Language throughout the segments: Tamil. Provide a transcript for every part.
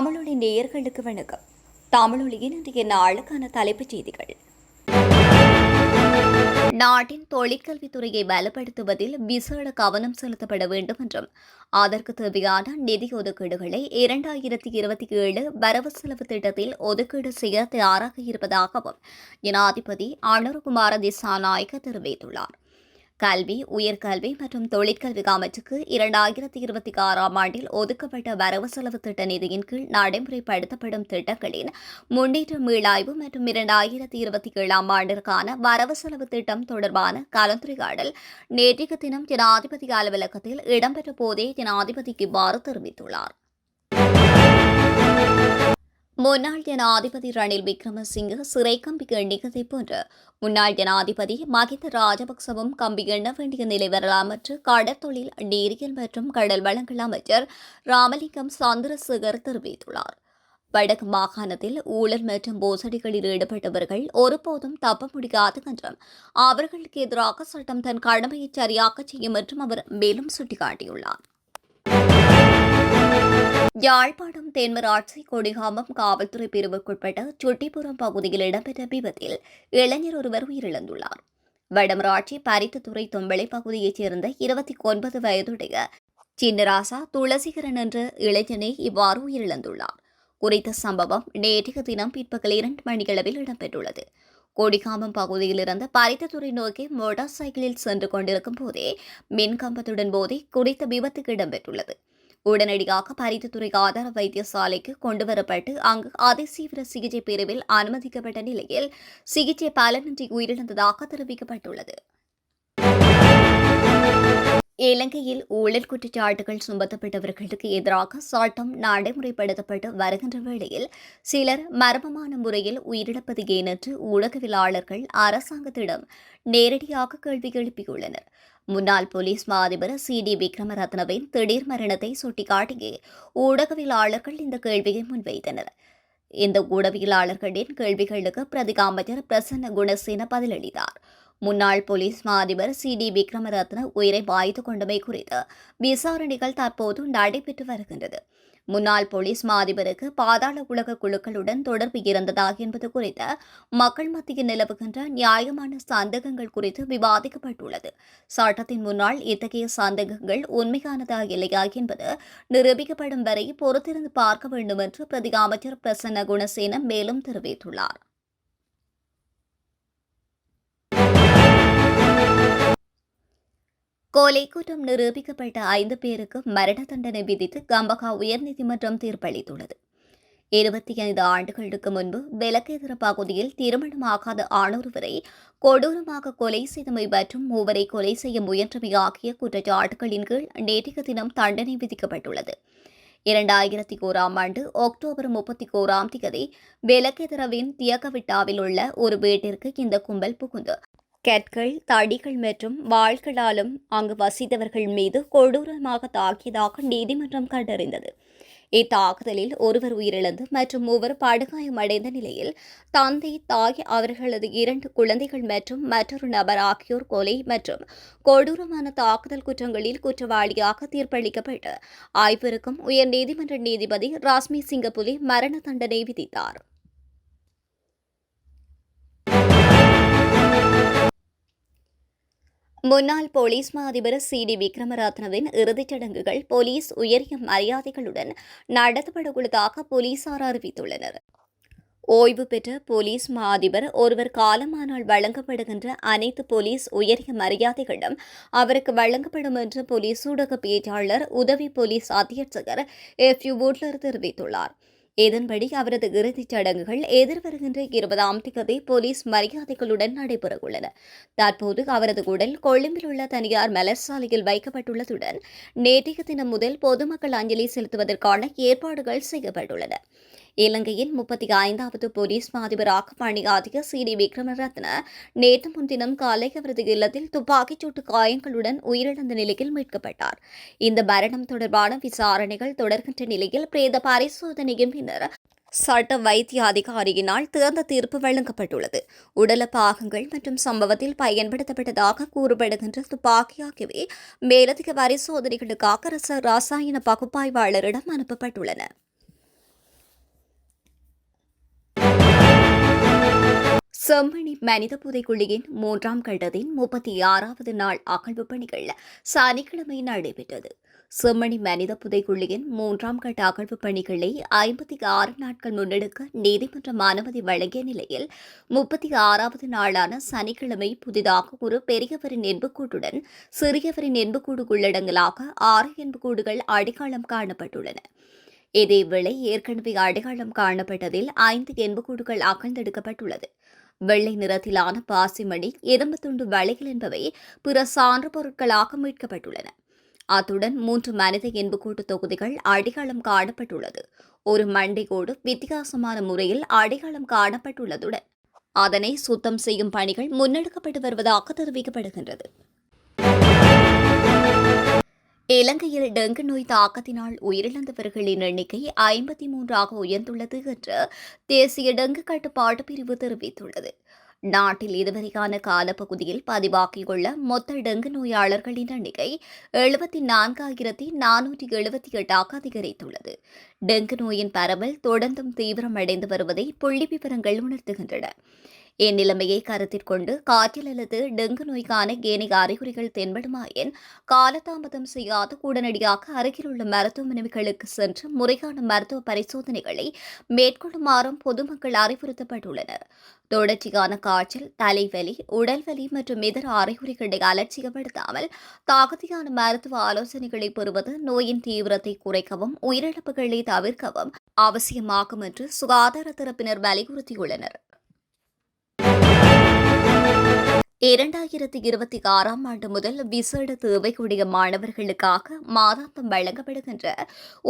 தமிழொலி நேயர்களுக்கு வணக்கம். தமிழொலியின் இன்றைய நாளுக்கான தலைப்புச் செய்திகள். நாட்டின் தொழிற்கல்வித்துறையை பலப்படுத்துவதில் விசேட கவனம் செலுத்தப்பட வேண்டும் என்றும் அதற்கு தேவையான நிதி ஒதுக்கீடுகளை 2027 வரவு செலவு திட்டத்தில் ஒதுக்கீடு செய்ய தயாராக இருப்பதாகவும் ஜனாதிபதி அனுரகுமார திசாநாயக்க தெரிவித்துள்ளார். கல்வி, உயர்கல்வி மற்றும் தொழிற்கல்வி அமைச்சுக்கு 2026ஆம் ஆண்டில் ஒதுக்கப்பட்ட வரவு செலவு திட்ட நிதியின் கீழ் நடைமுறைப்படுத்தப்படும் திட்டங்களின் முன்னேற்ற மீளாய்வு மற்றும் 2027ஆம் ஆண்டிற்கான வரவு செலவு திட்டம் தொடர்பான கலந்துரையாடல் நேற்றைய தினம் ஜனாதிபதி அலுவலகத்தில் இடம்பெற்ற போதே ஜனாதிபதிக்கு இவ்வாறு தெரிவித்துள்ளார். முன்னாள் ஜனாதிபதி ரணில் விக்ரமசிங்கே சிறை கம்பி எண்ணிக்கதை போன்று முன்னாள் ஜனாதிபதி மகிந்த ராஜபக்சவும் கம்பி எண்ண வேண்டிய நிலை வரலாம் என்று கடற்தொழில், நீரியல் மற்றும் கடல் வளங்கள் அமைச்சர் ராமலிங்கம் சந்திரசேகர் தெரிவித்துள்ளார். வடக்கு மாகாணத்தில் ஊழல் மற்றும் மோசடிகளில் ஈடுபட்டவர்கள் ஒருபோதும் தப்ப முடியாது என்றும் அவர்களுக்கு எதிராக சட்டம் தன் கடமையை சரியாக செய்யும் என்றும் அவர் மேலும் சுட்டிக்காட்டியுள்ளார். யாழ்ப்பாணம் தென்மராட்சி கொடிகாமம் காவல்துறை பிரிவுக்குட்பட்ட சுட்டிப்புறம் பகுதியில் இடம்பெற்ற விபத்தில் இளைஞர் ஒருவர் உயிரிழந்துள்ளார். வடமராட்சி பரித்துத்துறை தொம்பளை பகுதியைச் சேர்ந்த 29 வயதுடைய சின்னராசா துளசிகரன் என்ற இளைஞனே இவ்வாறு உயிரிழந்துள்ளார். குறித்த சம்பவம் நேற்றைய தினம் பிற்பகல் 2 மணியளவில் இடம்பெற்றுள்ளது. கொடிகாமம் பகுதியிலிருந்து பரித்துத்துறை நோக்கி மோட்டார் சைக்கிளில் சென்று கொண்டிருக்கும் போதே மின்கம்பத்துடன் போதே குறித்த விபத்துக்கு இடம்பெற்றுள்ளது. உடனடியாக பரித்துத்துறை ஆதார வைத்தியசாலைக்கு கொண்டுவரப்பட்டு அங்கு அதிதீவிர சிகிச்சை பிரிவில் அனுமதிக்கப்பட்ட நிலையில் சிகிச்சை பலனின்றி உயிரிழந்ததாக தெரிவிக்கப்பட்டுள்ளது. இலங்கையில் ஊழல் குற்றச்சாட்டுகள் சுமத்தப்பட்டவர்களுக்கு எதிராக சட்டம் நடைமுறைப்படுத்தப்பட்டு வருகின்ற வேளையில் சிலர் மர்மமான முறையில் உயிரிழப்பது ஏனென்று ஊடகவியலாளர்கள் அரசாங்கத்திடம் நேரடியாக கேள்வி எழுப்பியுள்ளனர். முன்னாள் போலீஸ் மா அதிபர் CD விக்ரமரத்னவின் திடீர் மரணத்தை சுட்டிக்காட்டியே ஊடகவியலாளர்கள் இந்த கேள்வியை முன்வைத்தனர். இந்த ஊடகவியலாளர்களின் கேள்விகளுக்கு பிரதி அமைச்சர் பிரசன்ன குணசேன பதிலளித்தார். முன்னாள் போலீஸ் மா அதிபர் CD விக்ரமரத்ன உயிரை மாய்த்து கொண்டமை குறித்து விசாரணைகள் தற்போது நடைபெற்று வருகின்றது. முன்னாள் போலீஸ் மா அதிபருக்கு பாதாள உலக குழுக்களுடன் தொடர்பு இருந்ததா என்பது குறித்து மக்கள் மத்தியில் நிலவுகின்ற நியாயமான சந்தேகங்கள் குறித்து விவாதிக்கப்பட்டுள்ளது. சட்டத்தின் முன்னால் இத்தகைய சந்தேகங்கள் உண்மையானதா இல்லையா என்பது நிரூபிக்கப்படும் வரை பொறுத்திருந்து பார்க்க வேண்டும் என்று பிரதி அமைச்சர் பிரசன்ன குணசேன மேலும் தெரிவித்துள்ளார். கொலை குற்றம் நிரூபிக்கப்பட்ட 5 பேருக்கு மரண தண்டனை விதித்து கம்பகா உயர்நீதிமன்றம் தீர்ப்பளித்துள்ளது. 25 ஆண்டுகளுக்கு முன்பு விலக்கேதர பகுதியில் திருமணமாகாத ஆணொருவரை கொடூரமாக கொலை செய்தமை மற்றும் 3 வரை கொலை செய்ய முயன்றமை ஆகிய குற்றச்சாட்டுகளின் கீழ் நேற்றைய தினம் தண்டனை விதிக்கப்பட்டுள்ளது. 2001ஆம் ஆண்டு அக்டோபர் 31ஆம் தேதி விலக்கேதரவின் தியகவிட்டாவில் உள்ள ஒரு வீட்டிற்கு இந்த கும்பல் புகுந்து கற்கள், தடிகள் மற்றும் வாள்களாலும் அங்கு வசித்தவர்கள் மீது கொடூரமாக தாக்கியதாக நீதிமன்றம் கண்டறிந்தது. இத்தாக்குதலில் ஒருவர் உயிரிழந்து மற்றும் 3 படுகாயமடைந்த நிலையில் தந்தை, தாய், அவர்களது 2 குழந்தைகள் மற்றும் மற்றொரு நபர் ஆகியோர் கொலை மற்றும் கொடூரமான தாக்குதல் குற்றங்களில் குற்றவாளியாக தீர்ப்பளிக்கப்பட்டு 5 உயர்நீதிமன்ற நீதிபதி ராஸ்மி சிங்கப்புலி மரண தண்டனை விதித்தார். முன்னாள் போலீஸ் மா அதிபர் CD விக்ரமரத்னவின் இறுதிச் சடங்குகள் போலீஸ் உயரிய மரியாதைகளுடன் நடத்தப்படவுள்ளதாக போலீசார் அறிவித்துள்ளனர். ஓய்வு பெற்ற போலீஸ் மா அதிபர் ஒருவர் காலமானால் வழங்கப்படுகின்ற அனைத்து போலீஸ் உயரிய மரியாதைகளும் அவருக்கு வழங்கப்படும் என்று போலீஸ் ஊடக பேச்சாளர் உதவி போலீஸ் அத்தியட்சகர் FU வூட்லர் தெரிவித்துள்ளார். இதன்படி அவரது இறுதிச் சடங்குகள் எதிர்வருகின்ற 20ஆம் தேதி போலீஸ் மரியாதைகளுடன் நடைபெறவுள்ளன. தற்போது அவரது உடல் கொழும்பில் உள்ள தனியார் மலர் சாலையில் வைக்கப்பட்டுள்ளதுடன் நேற்றைய தினம் முதல் பொதுமக்கள் அஞ்சலி செலுத்துவதற்கான ஏற்பாடுகள் செய்யப்பட்டுள்ளன. இலங்கையின் 35வது போலீஸ் மா அதிபராக பணியாற்றிய CD விக்ரமரத்ன நேற்று முன்தினம் காலை அவரது இல்லத்தில் துப்பாக்கிச்சூட்டு காயங்களுடன் உயிரிழந்த நிலையில் மீட்கப்பட்டார். இந்த மரணம் தொடர்பான விசாரணைகள் தொடர்கின்ற நிலையில் பிரேத பரிசோதனையின் பின்னர் சட்ட வைத்திய அதிகாரியினால் திறந்த தீர்ப்பு வழங்கப்பட்டுள்ளது. உடல பாகங்கள் மற்றும் சம்பவத்தில் பயன்படுத்தப்பட்டதாக கூறப்படுகின்ற துப்பாக்கி ஆகியவை மேலதிக பரிசோதனைகளுக்காக ரசாயன பகுப்பாய்வாளரிடம் அனுப்பப்பட்டுள்ளன. செம்மணி மனித புதைக்குழியின் 3ஆம் கட்டத்தின் 36வது நாள் அகழ்வு பணிகள் சனிக்கிழமை நடைபெற்றது. செம்மணி மனித புதைக்குழியின் 3ஆம் கட்ட அகழ்வு பணிகளை 56 நாட்கள் முன்னெடுக்க நீதிமன்றம் அனுமதி வழங்கிய நிலையில் 36வது நாளான சனிக்கிழமை புதிதாக ஒரு பெரியவரின் எண்புக்கூட்டுடன் சிறியவரின் எண்புக்கூடு உள்ளடங்கலாக 6 எண்புக்கூடுகள் அடையாளம் காணப்பட்டுள்ளன. இதேவேளை ஏற்கனவே அடையாளம் காணப்பட்டதில் 5 எண்புக்கூடுகள் அகழ்ந்தெடுக்கப்பட்டுள்ளது. வெள்ளை நிறத்திலான பாசிமணி, எறும்பு துண்டு வளைகள் என்பவை பிற சான்று பொருட்களாக மீட்கப்பட்டுள்ளன. அத்துடன் 3 மனித எண்புக்கூட்டு தொகுதிகள் அடையாளம் காணப்பட்டுள்ளது. ஒரு மண்டைக்கோடு வித்தியாசமான முறையில் அடையாளம் காணப்பட்டுள்ளதுடன் அதனை சுத்தம் செய்யும் பணிகள் முன்னெடுக்கப்பட்டு வருவதாக தெரிவிக்கப்படுகின்றது. இலங்கையில் டெங்கு நோய் தாக்கத்தினால் உயிரிழந்தவர்களின் எண்ணிக்கை 53ஆக உயர்ந்துள்ளது என்று தேசிய டெங்கு கட்டுப்பாட்டு பிரிவு தெரிவித்துள்ளது. நாட்டில் இதுவரைக்கான காலப்பகுதியில் பதிவாகியுள்ள மொத்த டெங்கு நோயாளர்களின் எண்ணிக்கை 74,478ஆக அதிகரித்துள்ளது. டெங்கு நோயின் பரவல் தொடர்ந்தும் தீவிரமடைந்து வருவதை புள்ளி விவரங்கள் உணர்த்துகின்றன. இந்நிலைமையை கருத்தில் கொண்டு காய்ச்சல் அல்லது டெங்கு நோய்க்கான ஏனைய அறிகுறிகள் தென்படுமாயின் காலதாமதம் செய்யாது உடனடியாக அருகிலுள்ள மருத்துவமனைகளுக்கு சென்று முறையான மருத்துவ பரிசோதனைகளை மேற்கொள்ளுமாறும் பொதுமக்கள் அறிவுறுத்தப்பட்டுள்ளனர். தொடர்ச்சியான காய்ச்சல், தலைவலி, உடல்வலி மற்றும் இதர அறிகுறிகளை அலட்சியப்படுத்தாமல் தகுதியான மருத்துவ ஆலோசனைகளை பெறுவது நோயின் தீவிரத்தை குறைக்கவும் உயிரிழப்புகளை தவிர்க்கவும் அவசியமாகும் என்று சுகாதார தரப்பினர் வலியுறுத்தியுள்ளனர். 2026ஆம் ஆண்டு முதல் விசேட தேவையுடைய மாணவர்களுக்காக மாதாந்தம் வழங்கப்படுகின்ற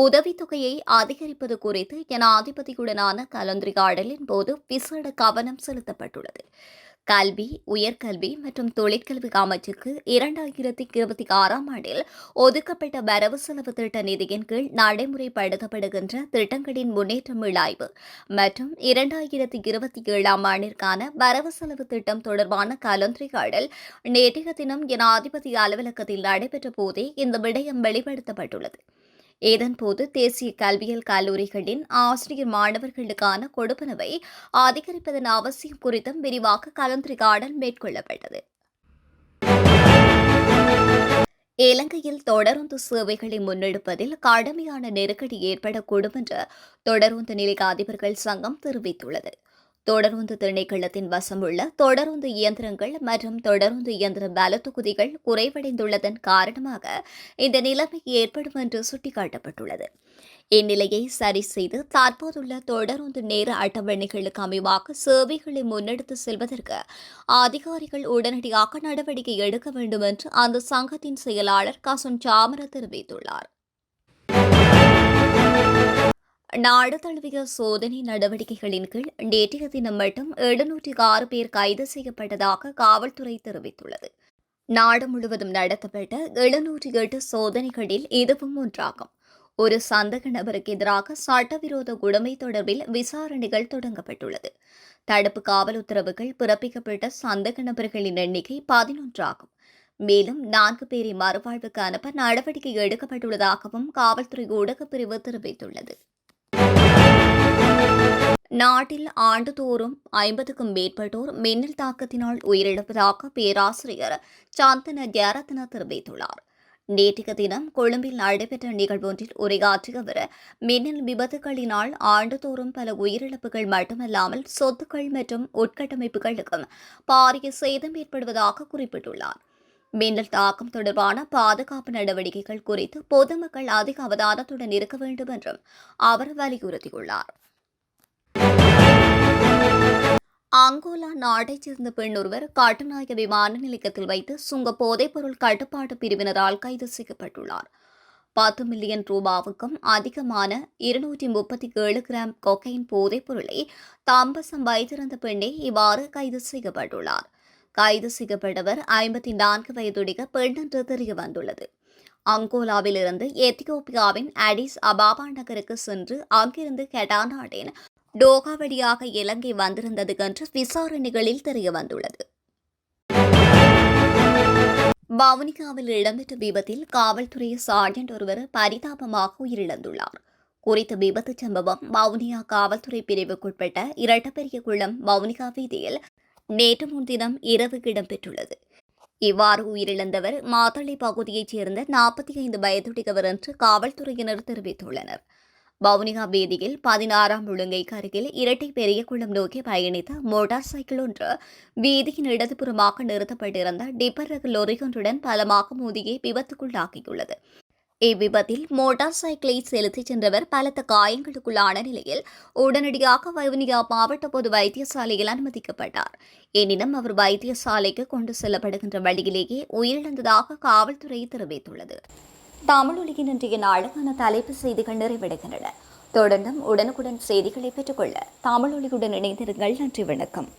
உதவித்தொகையை அதிகரிப்பது குறித்து ஜனாதிபதியுடனான கலந்துரையாடலின் போது விசேட கவனம் செலுத்தப்பட்டுள்ளது. கல்வி, உயர்கல்வி மற்றும் தொழிற்கல்வி அமைச்சுக்கு 2026ஆம் ஆண்டில் ஒதுக்கப்பட்ட வரவு செலவு திட்ட நிதியின் கீழ் நடைமுறைப்படுத்தப்படுகின்ற திட்டங்களின் முன்னேற்ற மீளாய்வு மற்றும் 2027ஆம் ஆண்டிற்கான வரவு செலவு திட்டம் தொடர்பான கலந்துரையாடல் நேற்றைய தினம் ஜனாதிபதி அலுவலகத்தில் நடைபெற்ற போதே இந்த விடயம் வெளிப்படுத்தப்பட்டுள்ளது. இதன்போது தேசிய கல்வியியல் கல்லூரிகளின் ஆசிரியர் மாணவர்களுக்கான கொடுப்பனவை அதிகரிப்பதன் அவசியம் குறித்தும் விரிவாக கலந்துரையாடல் மேற்கொள்ளப்பட்டது. இலங்கையில் தொடருந்து சேவைகளை முன்னெடுப்பதில் கடுமையான நெருக்கடி ஏற்படக்கூடும் என்று தொடருந்து நிலைய அதிபர்கள் சங்கம் தெரிவித்துள்ளது. தொடருந்து திணைக்களத்தின் வசம் உள்ள தொடருந்து இயந்திரங்கள் மற்றும் தொடருந்து இயந்திர பல தொகுதிகள் குறைவடைந்துள்ளதன் காரணமாக இந்த நிலைமை ஏற்படும் என்று சுட்டிக்காட்டப்பட்டுள்ளது. இந்நிலையை சரி செய்து தற்போதுள்ள தொடருந்து நேர அட்டவணைகளுக்கு அமைவாக சேவைகளை முன்னெடுத்து செல்வதற்கு அதிகாரிகள் உடனடியாக நடவடிக்கை எடுக்க வேண்டும் என்று அந்த சங்கத்தின் செயலாளர் கசுன் சாமர தெரிவித்துள்ளார். நாடு தழுவிய சோதனை நடவடிக்கைகளின் கீழ் நேற்றைய தினம் மட்டும் 706 பேர் கைது செய்யப்பட்டதாக காவல்துறை தெரிவித்துள்ளது. நாடு முழுவதும் நடத்தப்பட்ட 708 சோதனைகளில் இதுவும் ஒன்றாகும். ஒரு சந்தேக நபருக்கு எதிராக சட்டவிரோத உடைமை தொடர்பில் விசாரணைகள் தொடங்கப்பட்டுள்ளது. தடுப்பு காவல் உத்தரவுகள் பிறப்பிக்கப்பட்ட சந்தேக நபர்களின் எண்ணிக்கை 11 ஆகும். மேலும் 4 பேரை மறுவாழ்வுக்கு அனுப்ப நடவடிக்கை எடுக்கப்பட்டுள்ளதாகவும் காவல்துறை ஊடகப் பிரிவு தெரிவித்துள்ளது. நாட்டில் ஆண்டுதோறும் 50க்கும் மேற்பட்டோர் மின்னல் தாக்கத்தினால் உயிரிழப்பதாக பேராசிரியர் சாந்தன ஜெயரத்ன தெரிவித்துள்ளார். நேற்றைய தினம் கொழும்பில் நடைபெற்ற நிகழ்வொன்றில் உரையாற்றிய அவர், மின்னல் விபத்துகளினால் ஆண்டுதோறும் பல உயிரிழப்புகள் மட்டுமல்லாமல் சொத்துக்கள் மற்றும் உட்கட்டமைப்புகளுக்கும் பாரிய சேதம் ஏற்படுவதாக குறிப்பிட்டுள்ளார். மின்னல் தாக்கம் தொடர்பான பாதுகாப்பு நடவடிக்கைகள் குறித்து பொதுமக்கள் அதிக அவதானத்துடன் இருக்க வேண்டும் என்றும் அவர் வலியுறுத்தியுள்ளார். அங்கோலா நாட்டைச் சேர்ந்த பெண் ஒருவர் கட்டுநாயக்க விமான நிலையத்தில் வைத்து சுங்க போதைப்பொருள் கட்டுப்பாட்டு பிரிவினரால் கைது செய்யப்பட்டுள்ளார். 10 மில்லியன் ரூபாவுக்கும் அதிகமான 237 கிராம் கொக்கைன் போதைப் பொருளை தாம்பசம் வைத்திருந்த பெண்ணே இவ்வாறு கைது செய்யப்பட்டுள்ளார். கைது செய்யப்பட்டவர் 54 வயதுடைய பெண் என்று தெரிய வந்துள்ளது. அங்கோலாவிலிருந்து எத்தியோப்பியாவின் அடிஸ் அபாபா நகருக்கு சென்று அங்கிருந்து கெடா நாட்டின் டோகா வழியாக இலங்கை வந்திருந்தது என்று விசாரணைகளில் தெரியவந்துள்ளது. வவுனியாவில் இடம்பெற்ற விபத்தில் காவல்துறை சார்ஜென்ட் ஒருவர் பரிதாபமாக உயிரிழந்துள்ளார். குறித்த விபத்து சம்பவம் வவுனியா காவல்துறை பிரிவுக்குட்பட்ட இரட்டப்பெரிய குளம் வவுனியா வீதியில் நேற்று முன்தினம் இரவு இடம்பெற்றுள்ளது. இவ்வாறு உயிரிழந்தவர் மாத்தளை பகுதியைச் சேர்ந்த 45 வயதுடையவர் என்று காவல்துறையினர் தெரிவித்துள்ளனர். வவுனியா வீதியில் 16ஆம் ஒழுங்கைக்கு அருகில் இரட்டை பெரியகுளம் நோக்கி பயணித்த மோட்டார் சைக்கிள் ஒன்று வீதியின் இடதுபுறமாக நிறுத்தப்பட்டிருந்த டிப்பர் ரக லொரியொன்றுடன் பலமாக மோதியே விபத்துக்குள்ளாகியுள்ளது. இவ்விபத்தில் மோட்டார் சைக்கிளை செலுத்திச் சென்றவர் பலத்த காயங்களுக்குள்ளான நிலையில் உடனடியாக வவுனியா மாவட்ட பொது வைத்தியசாலையில் அனுமதிக்கப்பட்டார். எனினும் அவர் வைத்தியசாலைக்கு கொண்டு செல்லப்படுகின்ற வழியிலேயே உயிரிழந்ததாக காவல்துறை தெரிவித்துள்ளது. தமிழொலியின் இன்றைய நாளுக்கான தலைப்பு செய்திகள் நிறைவடைகின்றன. தொடர்ந்தும் உடனுக்குடன் செய்திகளை பெற்றுக்கொள்ள தமிழொலியுடன் இணைந்திருங்கள். நன்றி, வணக்கம்.